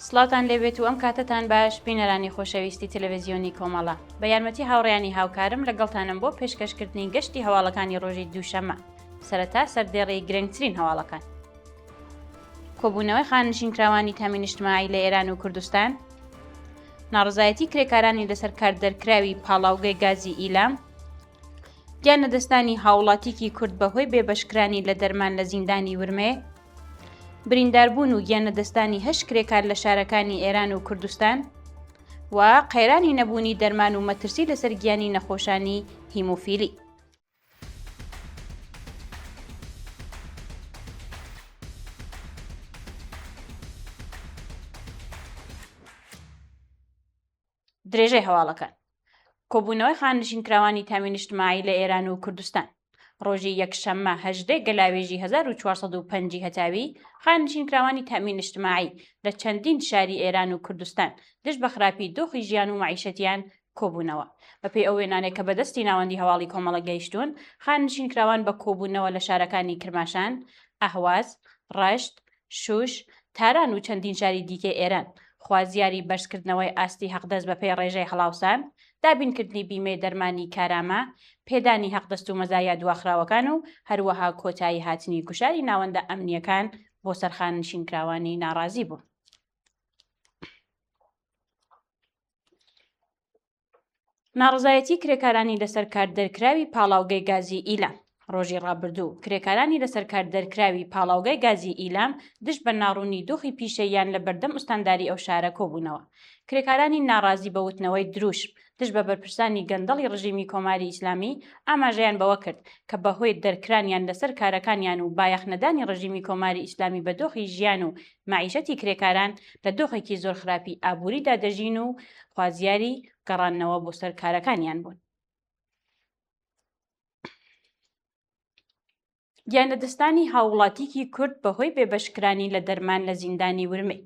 سڵاتان لێبێت و ئەم کاتتان باش بینەرانی خۆشەویستی تەلەڤیزیۆنی کۆمەڵە بە یارمەتی هاوڕێیانی هاوکارم لەگەڵتانم بۆ پێشکەشکردنی گەشتی هەواڵەکانی ڕۆژی دووشەممە سەرەتا سەردێڕی گرنگترین هەواڵەکان کۆبوونەوەی خانشینکراوانی تامینیشتماعی لە ئێران و کوردستان ناڕزایەتی کرێکارانی لەسەر کاردەرکراوی پاڵاوگەی گازی ئیلام گیانەدەستانی هاوڵاتیکی کورد بەهۆی بێبەشکرانی لە دەرمان لە زیندانی ورمێ برینداربوون و گیانەدەستانی هەشت کرێکار لە شارەکانی ئێران و کوردستان و قەیرانی نەبوونی دەرمان و مەترسی لەسەر گیانی نەخۆشانی هیمۆفیلی. درێژەی هەواڵەکان کۆبوونەوەی خانشینکراوانی تامینیشتماعی لە ئێران و کوردستان ڕۆژی یەکشەممە 18 گەلاوێژی 1405 هەتاوی خانشینکراوانی تامینیشتماعی لە چەندین شاری ئێران و کوردستان دژ بە خراپی دۆخی ژیان و معیشەتیان کۆبوونەوە. بەپێی ئەو وێنانێک کە بەدەستی ناوەندی هەواڵی کۆمەڵە گەیشتوون خانشینکراوان بە کۆبوونەوە لە شارەکانی کرماشان، ئەهواز، ڕەشت، شوش، تاران و چەندین شاری دیکەی ئێران خوازیاری بەرزکردنەوەی ئاستی حەقدەست بەپێی ڕێژەی هەڵاوسان، دابینکردنی بیمەی دەرمانی کارامە، پێدانی حەقدەست و مەزایە دواخراوەکان و هەروەها کۆتایی هاتنی گوشاری ناوەندە ئەمنیەکان بۆ سەر خانشینکراوانی ناڕازی بوون. ناڕزایەتی کرێکارانی لەسەر کاردەرکراوی پاڵاوگەی گازی ئیلام ڕۆژی ڕابردوو کرێکارانی لەسەر کاردەرکراوی پاڵاوگەی گازی ئیلام دژ بە ناڕوونی دۆخی پیشەیان لە بەردەم ئوستانداری ئەو شارە کۆبوونەوە. کرێکارانی ناڕازی بەوتنەوەی دروشم دژ بە بەرپرسانی گەندەڵی ڕژیمی کۆماری ئیسلامی ئاماژەیان بەوە کرد کە بەهۆی دەرکرانیان لەسەر کارەکانیان و بایەخنەدانی ڕژیمی کۆماری ئیسلامی بە دۆخی ژیان و معیشەتی کرێکاران لە دۆخێکی زۆر خراپی ئابووریدا دەژین و خوازیاری گەڕانەوە بۆ سەر کارەکانیان بوون. گیانەدەستانی هاوڵاتیکی کورد بەهۆی بێبەشکرانی لە دەرمان لە زیندانی ورمێ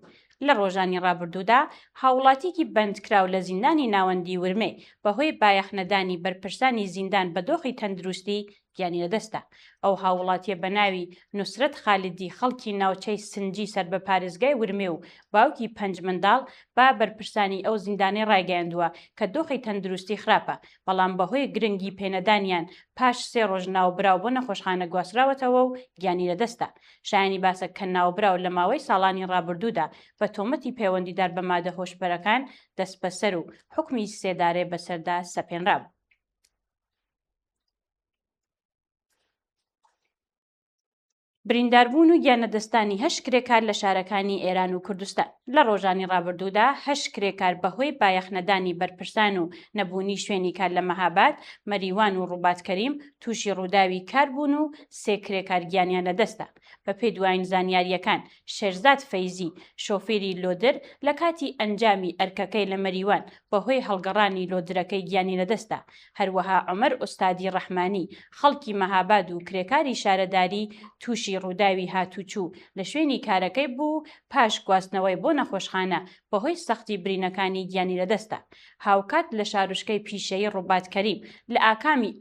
لە ڕۆژانی ڕابردوودا هاوڵاتیکی بەندکراو لە زیندانی ناوەندی ورمێ بەهۆی بایەخنەدانی بەرپرسانی زیندان بە دۆخی تەندروستی گیانی لەدەستە. ئەو هاوڵاتیە بە ناوی نوسرەت خالیدی خەڵکی ناوچەی سنجی سەر بە پارێزگای ورمێ و باوکی 5 منداڵ با بەرپرسانی ئەو زیندانەی ڕایگەیاندووە کە دۆخی تەندروستی خراپە، بەڵام بەهۆی گرنگی پێنەدانیان پاش 3 ڕۆژ ناوبراو بۆ نەخۆشخانە گواستراوەتەوە و گیانی لەدەستە. شایانی باسە کە ناوبراو لە ماوەی ساڵانی ڕابردوودا بە تۆمەتی پەیوەندیدار بە مادە هۆشبەرەکان دەست بەسەر و حکمی سێدارێ بەسەردا سەپێنرابوو. برینداربوون و گیانەدەستانی هەشت کرێکار لە شارەکانی ئێران و کوردستان لە ڕۆژانی ڕابردوودا هەشت کرێکار بەهۆی بایەخنەدانی بەرپرسان و نەبوونی شوێنی کار لە مەهاباد، مەریوان و ڕووباتکەریم تووشی ڕووداوی کار بوون و 3 کرێکار گیانیان لەدەستە. بەپێی دوایین زانیاریەکان شێرزاد فەیزی شۆفێری لۆدر لە کاتی ئەنجامی ئەرکەکەی لە مەریوان بەهۆی هەڵگەڕانی لۆدرەکەی گیانی لەدەستە. هەروەها عومەر ئوستادی ڕەحمانی خەڵکی مەهاباد و کرێکاری شارەداری تووشی ڕووداوی هاتوچوو لە شوێنی کارەکەی بوو پاش گواستنەوەی بۆ نەخۆشخانە بەهۆی سەختی برینەکانی گیانی لەدەستە. هاوکات لە شارۆچکەی پیشەیی ڕووباتکەریم لە ئاکامی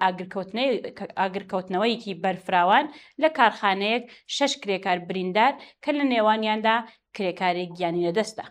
ئاگرکەوتنەوەیەکی بەرفراوان لە کارخانەیەک 6 کرێکار بریندار کە لە نێوانیاندا کرێکارێک گیانی لەدەستە.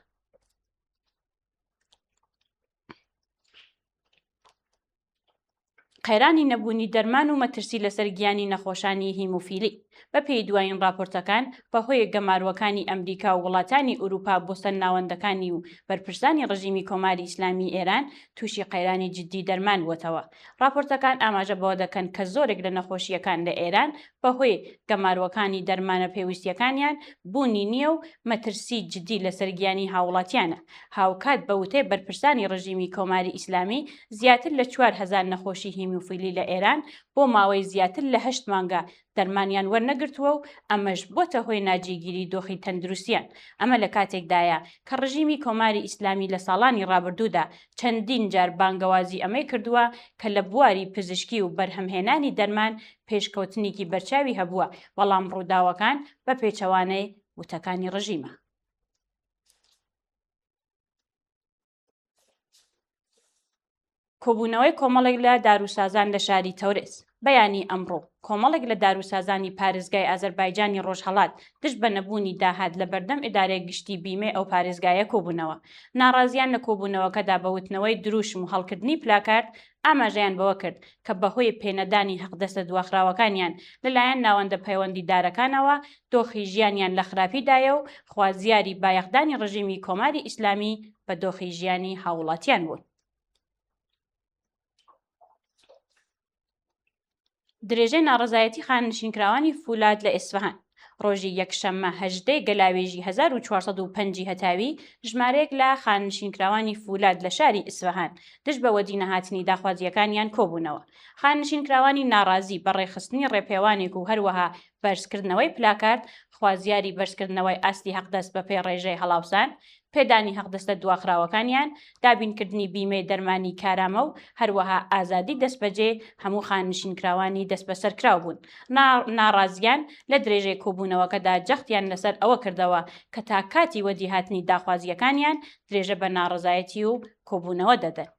قەیرانی نەبوونی دەرمان و مەترسی لەسەر گیانی نەخۆشانی هیمۆفیلی بەپێی دوایین راپۆرتەکان بەهۆی گەماروەکانی ئەمریکا و وڵاتانی ئوروپا بۆ سەر ناوەندەکانی و بەرپرسانی ڕژیمی کۆماری ئیسلامی ئێران تووشی قەیرانی جددی دەرمان بووتەوە. راپۆرتەکان ئاماژە بەوە دەکەن کە زۆرێک لە نەخۆشیەکان لە ئێران بەهۆی گەماروەکانی دەرمانە پێویستیەکانیان بوونی نییە و مەترسی جددی لەسەر گیانی هاوڵاتیانە. هاوکات بە وتەی بەرپرسانی ڕژیمی کۆماری ئیسلامی زیاتر لە 4000 نەخۆشی هیمۆفیلی لە ئێران بۆ ماوەی زیاتر لە 8 مانگە دەرمانیان وەرنەگرتووە و ئەمەش بۆتە هۆی ناجێگیری دۆخی تەندروستیان. ئەمە لە کاتێکدایە کە ڕژیمی کۆماری ئیسلامی لە ساڵانی ڕابردوودا چەندین جار بانگەوازی ئەمەی کردووە کە لە بواری پزیشکی و بەرهەمهێنانی دەرمان پێشکەوتنێکی بەرچاوی هەبووە، بەڵام ڕووداوەکان بە پێچەوانەی وتەکانی ڕژیمە. کۆبوونەوەی کۆمەڵێک لە داروسازان لە شاری تەورێز. بەیانی ئەمڕۆ کۆمەڵێک لە داروسازانی پارێزگای ئازەربایجانی ڕۆژهەڵات گشت بە نەبوونی داهات لە بەردەم ئیدارەی گشتی بیمێ ئەو پارێزگایە کۆبوونەوە. ناڕازیان لە کۆبوونەوەکەدا بە وتنەوەی دروشم و هەڵکردنی پلاکارد ئاماژەیان بەوە کرد کە بەهۆی پێنەدانی حەقدەستە دواخراوەکانیان لەلایەن ناوەندە پەیوەندیدارەکانەوە دۆخی ژیانیان لە خراپیدایە و خوازیاری بایەخدانی ڕژیمی کۆماری ئیسلامی بە دۆخی ژیانی هاوڵاتیان بوون. درێژەی ناڕەزایەتی خاننشینکراوانی فولاد لە ئێسفەهان ڕۆژی یەکشەممە 18 گەلاوێژی 1405 هەتاوی ژمارەیەک لە خاننشینکراوانی فولاد لە شاری ئیسفەهان دژ بە وەدی نەهاتنی داخوازیەکانیان کۆبوونەوە. خاننشینکراوانی ناڕازی بە ڕێخستنی ڕێپێوانێک و هەروەها بەرزکردنەوەی پلاکارد خوازیاری بەرزکردنەوەی ئاستی حەقدەست بە پێی ڕێژەی هەڵاوسان، پێدانی حەقدەستە دواخراوەکانیان، دابینکردنی بیمێ دەرمانی کارامە و هەروەها ئازادی دەستبەجێ هەموو خاننشینکراوانی دەست بەسەرکراو بوون. ناڕازیان لە درێژەی کۆبوونەوەکەدا جەختیان لەسەر ئەوە کردەوە کە تا کاتی وەدی هاتنی داخوازیەکانیان درێژە بە ناڕەزایەتی و کۆبوونەوە دەدەن.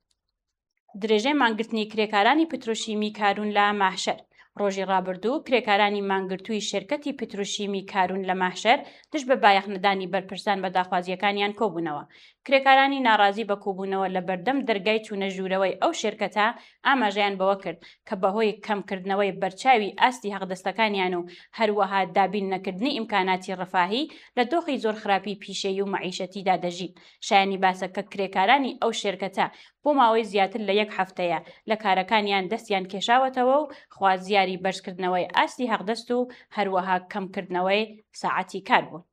درێژەی مانگرتنی کرێکارانی پترۆشیمی کارون لە ماحشەر ڕۆژی ڕابردوو کرێکارانی مانگرتووی شێرکەتی پترۆشیمی کارون لە ماحشەر دژ بە بایەخنەدانی بەرپرسان بە داخوازیەکانیان کۆبوونەوە. کرێکارانی ناڕازی بە کۆبوونەوە لە بەردەم دەرگای چوونە ژوورەوەی ئەو شێرکەتە ئاماژەیان بەوە کرد کە بەهۆی کەمکردنەوەی بەرچاوی ئاستی حەقدەستەکانیان و هەروەها دابین نەکردنی ئیمکاناتی ڕەفاهی لە دۆخی زۆر خراپی پیشەیی و مەعیشەتیدا دەژین. شایانی باسە کە کرێکارانی ئەو شێرکەتە بۆ ماوەی زیاتر لە یەک هەفتەیە لە کارەکانیان دەستیان کێشاوەتەوە و خوازیاری بەرزکردنەوەی ئاستی حەقدەست و هەروەها کەمکردنەوەی ساعەتی کار بوون.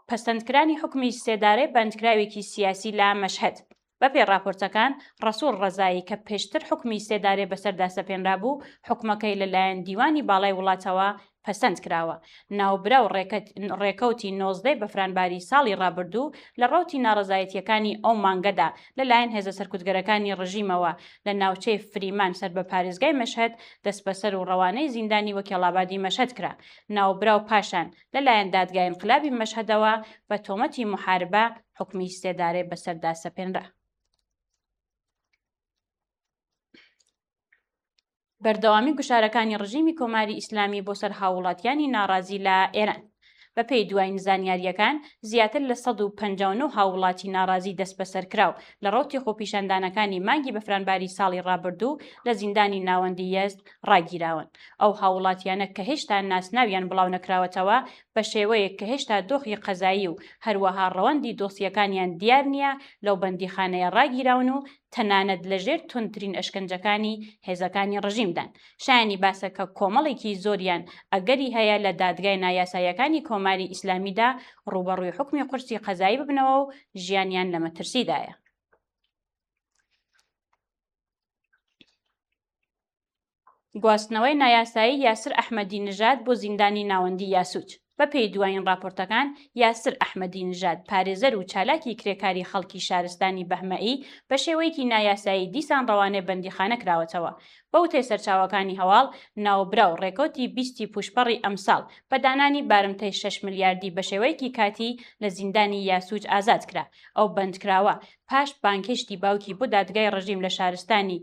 پەسەندکرانی حکمی سێدارەی بەندکراوێکی سیاسی لە مەشهەد. بەپێی راپۆرتەکان ڕەسوول ڕەزایی کە پێشتر حکمی سێدارێ بەسەردا سەپێنرا بوو حکومەکەی لەلایەن دیوانی باڵای وڵاتەوە پەسەند کراوە. ناوبراو ڕێکەوتی 19 بەفرانباری ساڵی ڕابردوو لە ڕەوتی ناڕەزایەتیەکانی ئەو مانگەدا لەلایەن هێزە سەرکوتگەرەکانی ڕژیمەوە لە ناوچەی فریمان سەر بە پارێزگای مەشهەد دەست بەسەر و ڕەوانەی زیندانی وەکێڵابادی مەشهەد کرا. ناوبراو پاشان لەلایەن دادگای انقلابی مەشهەدەوە بە تۆمەتی محاربە حکمی سێدارێ بەسەردا سەپێنرا. بەردەوامی گوشارەکانی ڕژیمی کۆماری ئیسلامی بۆ سەر هاوڵاتیانی ناڕازی لە ئێران. بەپێی دوای زانیاریەکان زیاتر لە 159 هاوڵاتی ناڕازی دەست بەسەرکراو لە ڕەوتی خۆپیشاندانەکانی مانگی بەفرانباری ساڵی ڕابردوو لە زیندانی ناوەندی یەزد ڕاگیراون. ئەو هاوڵاتیانە کە هێشتا ناسناویان بڵاو نەکراوەتەوە بە شێوەیەک کە هێشتا دۆخی قەزایی و هەروەها ڕەوەندی دۆسیەکانیان دیار نییە لەو بەندیخانەیە ڕاگیراون و تەنانەت لەژێر تونترین ئەشکەنجەکانی هێزەکانی ڕژیمدان. شایانی باسە کە کۆمەڵێکی زۆریان ئەگەری هەیە لە دادگای نایاساییەکانی کۆماری ئیسلامیدا ڕوبەڕووی حکمی قورسی قەزایی ببنەوە و ژیانیان لە مەترسیدایە. گواستنەوەی نایاسایی یاسر ئەحمەدی نژاد بۆ زیندانی ناوەندی یاسوج. بەپێی دوایین راپۆرتەکان یاسر ئەحمەدی نژاد پارێزەر و چالاکی کرێکاری خەڵکی شارستانی بەهمەئی بە شێوەیەکی نایاسایی دیسان ڕەوانێ بەندیخانە کراوەتەوە. بەو تێ سەرچاوەکانی هەواڵ ناوبراو ڕێکەوتی 20 پوشپەڕی ئەمساڵ بە دانانی بارمتەی 6 میلیاردی بە شێوەیەکی کاتی لە زیندانی یاسوج ئازاد کرا. ئەو بەندکراوە پاش بانکشتی باوکی بۆ دادگای ڕژیم لە شارستانی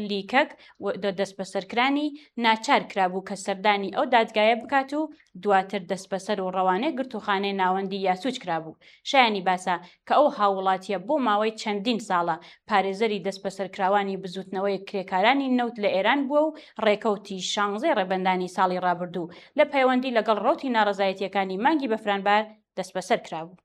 لیکەک دەست بەسەرکرانی ناچار کرابوو کە سەردانی ئەو دادگایە بکات و دواتر دەست بەسەر و ڕەوانەی گرتوخانەی ناوەندی یاسوج کرابوو. شایانی باسە کە ئەو هاوڵاتیە بۆ ماوەی چەندین ساڵە پارێزەری دەست بەسەرکراوانی بزوتنەوەی کرێکارانی نەوت لە ئێران بووە و ڕێکەوتی 16 ڕێبەندانی ساڵی ڕابردوو لە پەیوەندی لەگەڵ ڕەوتی ناڕەزایەتیەکانی مانگی بەفرانبار دەست بەسەر کرابوو.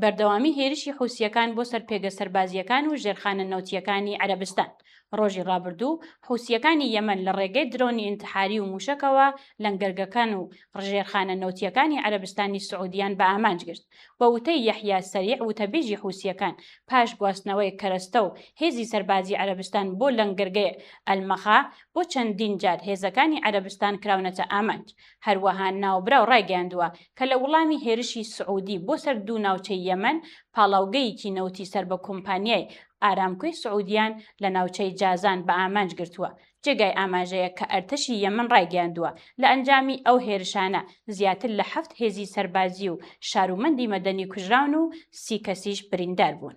بەردەوامی هێرشی حوسیەکان بۆ سەر پێگە سەربازیەکان و ژێرخانە نەوتیەکانی عەرەبستان. ڕۆژی ڕابردوو حوسیەکانی یەمەن لە ڕێگەی درۆنی ئینتحاری و موشەکەوە لەنگەرگەکان و ڕژێرخانە نەوتیەکانی عەرەبستانی سعودیان بە ئامانج گرت. بە وتەی یەحیا سەریع وتەبێژی حوسیەکان پاش گواستنەوەی کەرەستە و هێزی سەربازی عەرەبستان بۆ لەنگەرگەی ئەلمەخا بۆ چەندین جار هێزەکانی عەرەبستان کراونەتە ئامانج. هەروەها ناوبراو ڕایگەیاندووە کە لە وەڵامی هێرشی سعودی بۆ سەر دوو ناوچەی یەمەن پاڵاوگەیەکی نەوتی سەر بە کۆمپانیای ئارامکۆی سعودیان لە ناوچەی جازان بە ئامانج گرتووە. جێگای ئاماژەیە کە ئەرتەشی یەمەن ڕایگەیاندووە لە ئەنجامی ئەو هێرشانە زیاتر لە 7 هێزی سەربازی و شارومەندی مەدەنی کوژراون و 30 کەسیش بریندار بوون.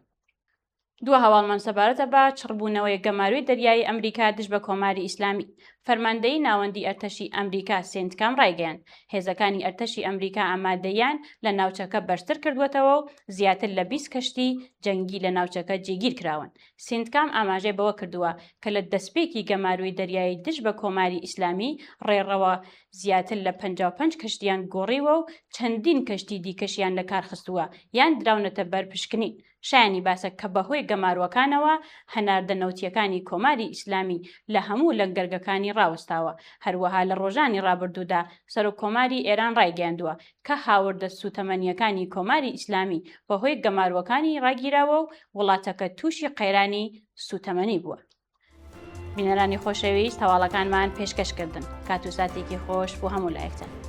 دووە هەواڵمان سەبارەتە بە چڕبوونەوەی گەماروی دەریایی ئەمریکا دژ بە کۆماری ئیسلامی. فەرماندەیی ناوەندی ئەرتەشی ئەمریکا سێنتکام ڕایگەیان هێزەکانی ئەرتەشی ئەمریکا ئامادەیان لە ناوچەکە بەرزتر کردوێتەوە و زیاتر لە 20 کەشتی جەنگی لە ناوچەکە جێگیر کراون. سێنتکام ئاماژەی بەوە کردووە کە لە دەستپێکی گەماروی دەریایی دژ بە کۆماری ئیسلامی ڕێڕەوە زیاتر لە 55 کەشتیان گۆڕیوە و چەندین کەشتی دیکەشیان لە کار خستووە یان دراونەتە بەر پشکنین. شایانی باسە کە بەهۆی گەماروەکانەوە هەناردە نەوتیەکانی کۆماری ئیسلامی لە هەموو لەنگەرگەکانی ڕاوەستاوە. هەروەها لە ڕۆژانی ڕابردوودا سەرۆکۆماری ئێران ڕایگەیاندووە کە هاوردە سوتەمەنیەکانی کۆماری ئیسلامی بەهۆی گەماروەکانی ڕاگیراوە و وڵاتەکە تووشی قەیرانی سوتەمەنی بووە. بینەرانی خۆشەویست هەواڵەکانمان پێشکەشکردن. کات و ساتێکی خۆش بۆ هەموو لایەکتان.